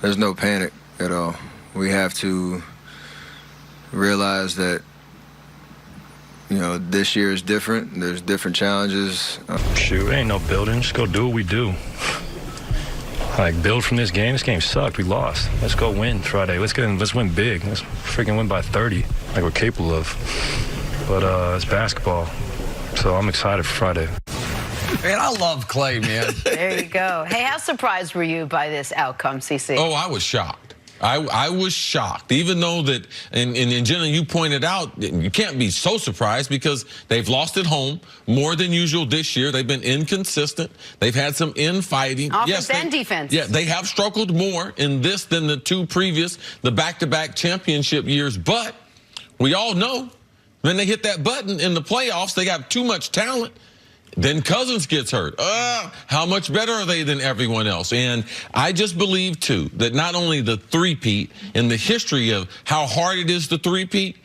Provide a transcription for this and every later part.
there's no panic at all. We have to realize that, you know, this year is different. There's different challenges. Shoot, ain't no building. Just go do what we do. Like, build from this game. This game sucked. We lost. Let's go win Friday. Let's win big. Let's freaking win by 30, like we're capable of. But it's basketball, so I'm excited for Friday. Man, I love Clay, man. There you go. Hey, how surprised were you by this outcome, CC? Oh, I was shocked. I was shocked, even though that, and Jenna, you pointed out, you can't be so surprised because they've lost at home more than usual this year. They've been inconsistent. They've had some infighting. Offense and defense. Yeah, they have struggled more in this than the two previous, the back-to-back championship years. But we all know when they hit that button in the playoffs, they got too much talent. Then Cousins gets hurt. How much better are they than everyone else? And I just believe, too, that not only the three-peat and the history of how hard it is to three-peat,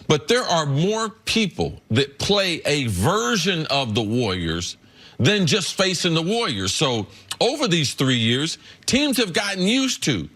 but there are more people that play a version of the Warriors than just facing the Warriors. So over these 3 years, teams have gotten used to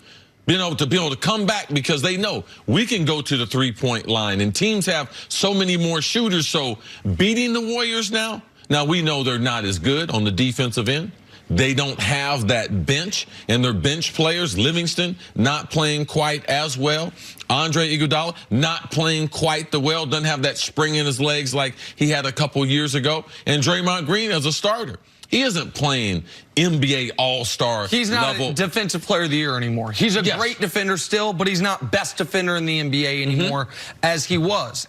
being able to come back because they know we can go to the three-point line. And teams have so many more shooters. So beating the Warriors now, we know they're not as good on the defensive end. They don't have that bench, and their bench players, Livingston, not playing quite as well. Andre Iguodala, not playing quite the well, doesn't have that spring in his legs like he had a couple years ago. And Draymond Green as a starter. He isn't playing NBA All-Star level. He's not a Defensive Player of the Year anymore. He's a great defender still, but he's not best defender in the NBA anymore as he was.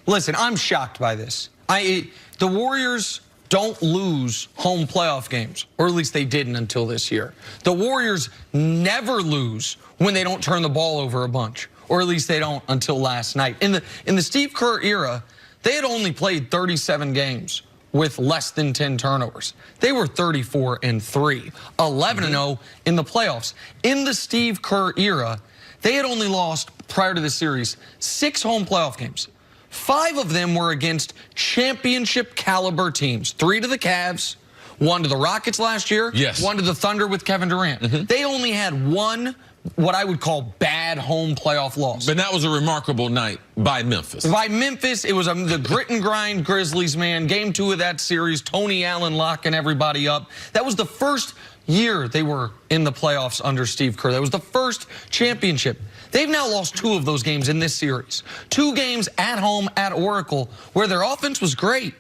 Listen, I'm shocked by this. The Warriors don't lose home playoff games, or at least they didn't until this year. The Warriors never lose when they don't turn the ball over a bunch, or at least they don't until last night. In the Steve Kerr era, they had only played 37 games with less than 10 turnovers. They were 34-3, 11-0 in the playoffs. In the Steve Kerr era, they had only lost, prior to the series, 6 home playoff games. 5 of them were against championship caliber teams. 3 to the Cavs, 1 to the Rockets last year, 1 to the Thunder with Kevin Durant. They only had 1, what I would call, bad home playoff loss. But that was a remarkable night by Memphis. By Memphis, it was the grit and grind Grizzlies, man. Game 2 of that series, Tony Allen locking everybody up. That was the first year they were in the playoffs under Steve Kerr. That was the first championship. They've now lost 2 of those games in this series. 2 games at home at Oracle where their offense was great.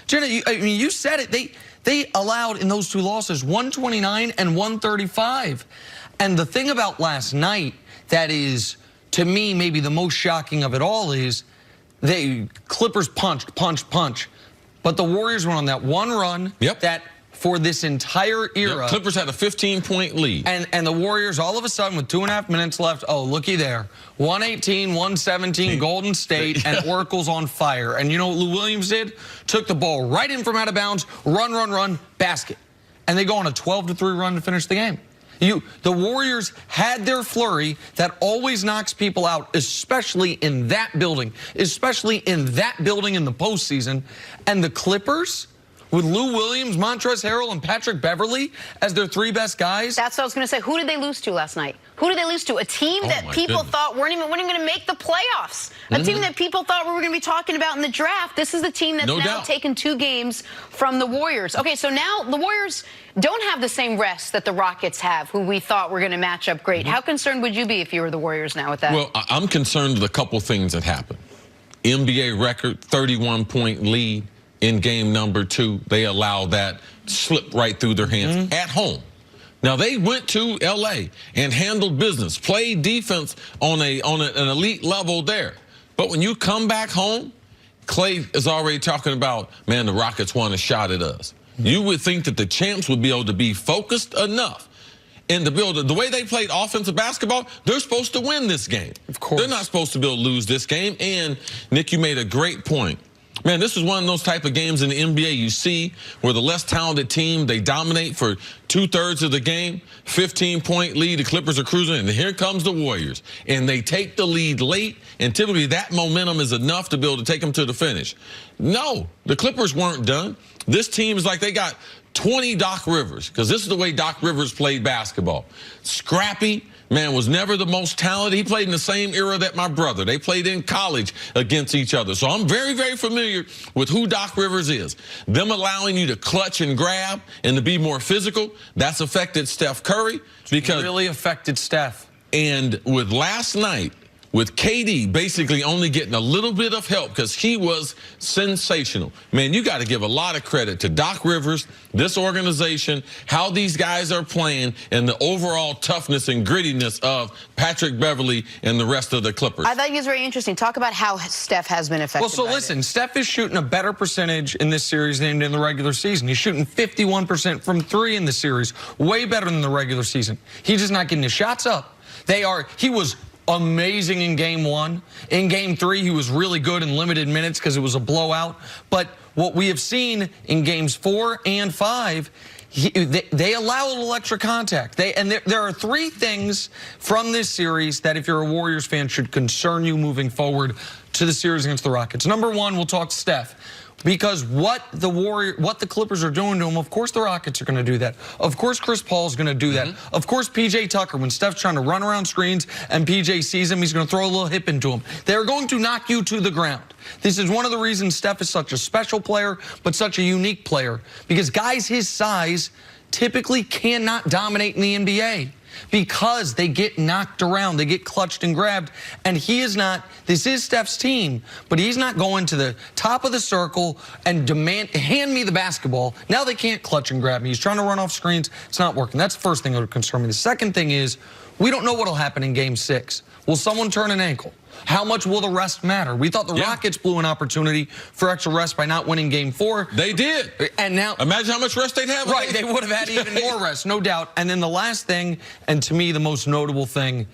Jenna, you said it. They allowed in those 2 losses 129 and 135. And the thing about last night that is, to me, maybe the most shocking of it all is Clippers punched. But the Warriors went on that one run that for this entire era. Clippers had a 15-point lead. And the Warriors, all of a sudden, with 2.5 minutes left, oh, looky there. 118, 117, Golden State, and Oracle's on fire. And you know what Lou Williams did? Took the ball right in from out of bounds, run, basket. And they go on a 12-3 run to finish the game. The Warriors had their flurry that always knocks people out, especially in that building, in the postseason. And the Clippers, with Lou Williams, Montrezl Harrell, and Patrick Beverley as their 3 best guys. That's what I was going to say. Who did they lose to last night? Who did they lose to? A team that people thought weren't even going to make the playoffs. A team that people thought we were going to be talking about in the draft. This is the team that's now taken 2 games from the Warriors. Okay, so now the Warriors don't have the same rest that the Rockets have, who we thought were going to match up great. How concerned would you be if you were the Warriors now with that? Well, I'm concerned with a couple things that happened. NBA record, 31-point lead. In game number 2, they allowed that slip right through their hands at home. Now, they went to L.A. and handled business, played defense on an elite level there. But when you come back home, Clay is already talking about, man, the Rockets want a shot at us. You would think that the champs would be able to be focused enough and to build the way they played offensive basketball. They're supposed to win this game. Of course. They're not supposed to be able to lose this game. And, Nick, you made a great point. Man, this is one of those type of games in the NBA you see where the less talented team, they dominate for 2/3 of the game, 15-point lead, the Clippers are cruising, and here comes the Warriors. And they take the lead late, and typically that momentum is enough to be able to take them to the finish. No, the Clippers weren't done. This team is like they got 20 Doc Rivers, because this is the way Doc Rivers played basketball. Scrappy, man, was never the most talented. He played in the same era that my brother. They played in college against each other. So I'm very, very familiar with who Doc Rivers is. Them allowing you to clutch and grab and to be more physical, that's affected Steph Curry. Because really affected Steph. And with last night, with KD basically only getting a little bit of help because he was sensational. Man, you got to give a lot of credit to Doc Rivers, this organization, how these guys are playing, and the overall toughness and grittiness of Patrick Beverley and the rest of the Clippers. I thought he was very interesting. Talk about how Steph has been affected. Well, so listen, Steph is shooting a better percentage in this series than in the regular season. He's shooting 51% from 3 in the series, way better than the regular season. He's just not getting his shots up. He was amazing in game 1. In game 3, he was really good in limited minutes because it was a blowout. But what we have seen in games 4 and 5, they allow a little extra contact. There are 3 things from this series that, if you're a Warriors fan, should concern you moving forward to the series against the Rockets. Number 1, we'll talk Steph. Because what the Clippers are doing to him, of course the Rockets are going to do that. Of course Chris Paul's going to do that. Of course PJ Tucker, when Steph's trying to run around screens and PJ sees him, he's going to throw a little hip into him. They're going to knock you to the ground. This is one of the reasons Steph is such a special player, but such a unique player. Because guys his size typically cannot dominate in the NBA. Because they get knocked around, they get clutched and grabbed, and he is not, this is Steph's team, but he's not going to the top of the circle and demand, hand me the basketball. Now they can't clutch and grab me. He's trying to run off screens. It's not working. That's the first thing that would concern me. The second thing is, we don't know what will happen in game 6. Will someone turn an ankle? How much will the rest matter? We thought the Rockets blew an opportunity for extra rest by not winning game 4. They did. And now, imagine how much rest they'd have. Right, they would have had even more rest, no doubt. And then the last thing, and to me the most notable thing,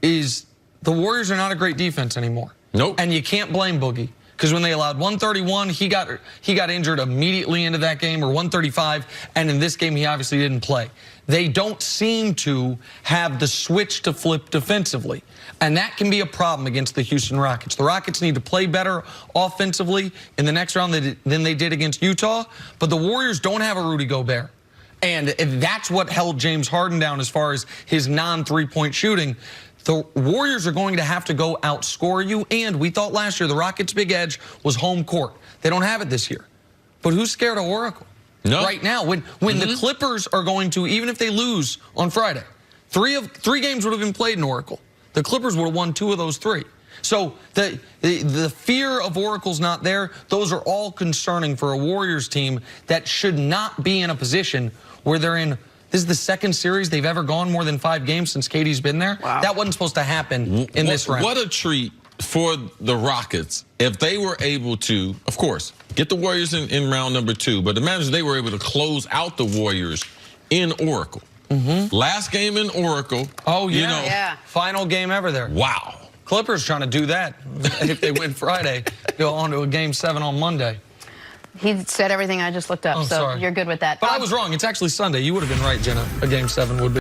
is the Warriors are not a great defense anymore. Nope. And you can't blame Boogie. Because when they allowed 131, he got injured immediately into that game, or 135, and in this game he obviously didn't play. They don't seem to have the switch to flip defensively, and that can be a problem against the Houston Rockets. The Rockets need to play better offensively in the next round than they did against Utah, but the Warriors don't have a Rudy Gobert. And that's what held James Harden down as far as his non-3-point shooting. The Warriors are going to have to go outscore you, and we thought last year the Rockets' big edge was home court. They don't have it this year. But who's scared of Oracle? No. Right now, when the Clippers are going to, even if they lose on Friday, three games would have been played in Oracle. The Clippers would have won 2 of those 3. So the fear of Oracle's not there. Those are all concerning for a Warriors team that should not be in a position where they're in. This is the second series they've ever gone more than 5 games since KD's been there. Wow. That wasn't supposed to happen in this round. What a treat for the Rockets if they were able to, of course, get the Warriors in round number 2. But imagine they were able to close out the Warriors in Oracle. Last game in Oracle. Oh, yeah. You know, yeah. Final game ever there. Wow. Clippers trying to do that if they win Friday, go on to a game 7 on Monday. He said everything I just looked up, so sorry. you're good with that. But I was wrong. It's actually Sunday. You would have been right, Jenna. A game 7 would be.